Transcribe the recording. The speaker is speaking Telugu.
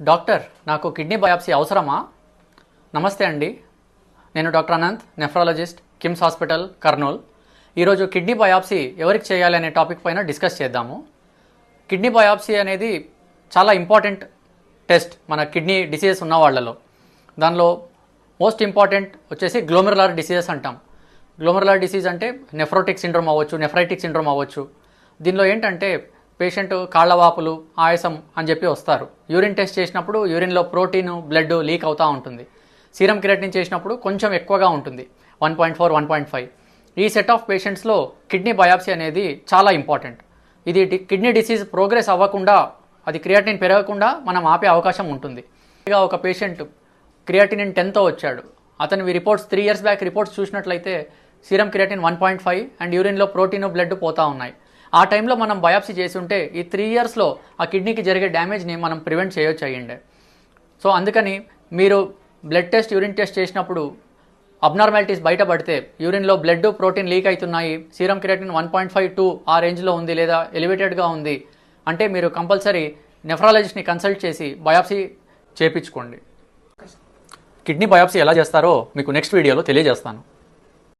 డాక్టర్, నాకు కిడ్నీ బయాప్సీ అవసరమా? నమస్తే అండి, నేను doctor Anant, nephrologist, KIMS hospital, Kurnool. ఈరోజు కిడ్నీ బయాప్సీ ఎవరికి చేయాలి అనే టాపిక్ పైన డిస్కస్ చేద్దాము. కిడ్నీ బయాప్సీ అనేది చాలా ఇంపార్టెంట్ టెస్ట్ మన కిడ్నీ డిసీజెస్ ఉన్న వాళ్ళలో. దానిలో మోస్ట్ ఇంపార్టెంట్ వచ్చేసి గ్లోమెరులర్ డిసీజెస్ అంటాం. గ్లోమెరులర్ డిసీజ్ అంటే నెఫ్రోటిక్ సిండ్రోమ్ అవ్వచ్చు, నెఫ్రైటిక్ సిండ్రోమ్ అవ్వచ్చు. దీనిలో ఏంటంటే పేషెంట్ కాళ్ళవాపులు, ఆయాసం అని చెప్పి వస్తారు. యూరిన్ టెస్ట్ చేసినప్పుడు యూరిన్లో ప్రోటీన్, బ్లడ్ లీక్ అవుతూ ఉంటుంది. సీరం క్రియాటినిన్ చేసినప్పుడు కొంచెం ఎక్కువగా ఉంటుంది, 1.4, 1.5. ఈ సెట్ ఆఫ్ పేషెంట్స్లో కిడ్నీ బయాప్సీ అనేది చాలా ఇంపార్టెంట్. ఇది కిడ్నీ డిసీజ్ ప్రోగ్రెస్ అవ్వకుండా, అది క్రియాటినిన్ పెరగకుండా మనం ఆపే అవకాశం ఉంటుంది. ఇక ఒక పేషెంట్ క్రియాటినిన్ 10తో వచ్చాడు. అతని రిపోర్ట్స్ 3 years బ్యాక్ రిపోర్ట్స్ చూసినట్లయితే సీరం క్రియాటినిన్ 1.5 అండ్ యూరిన్లో ప్రోటీన్, బ్లడ్ పోతూ ఉన్నాయి. ఆ టైంలో మనం బయాప్సీ చేసి ఉంటే ఈ 3 yearsలో ఆ కిడ్నీకి జరిగే డ్యామేజ్ని మనం ప్రివెంట్ చేయొచ్చు అయ్యిండే. సో అందుకని మీరు బ్లడ్ టెస్ట్, యూరిన్ టెస్ట్ చేసినప్పుడు అబ్నార్మాలిటీస్ బయటపడితే, యూరిన్లో బ్లడ్, ప్రోటీన్ లీక్ అవుతున్నాయి, సీరం క్రియాటినిన్ 1.5 to ఆ రేంజ్లో ఉంది లేదా ఎలివేటెడ్గా ఉంది అంటే మీరు కంపల్సరీ నెఫ్రాలజిస్ట్ని కన్సల్ట్ చేసి బయాప్సీ చేయించుకోండి. కిడ్నీ బయాప్సీ ఎలా చేస్తారో మీకు నెక్స్ట్ వీడియోలో తెలియజేస్తాను.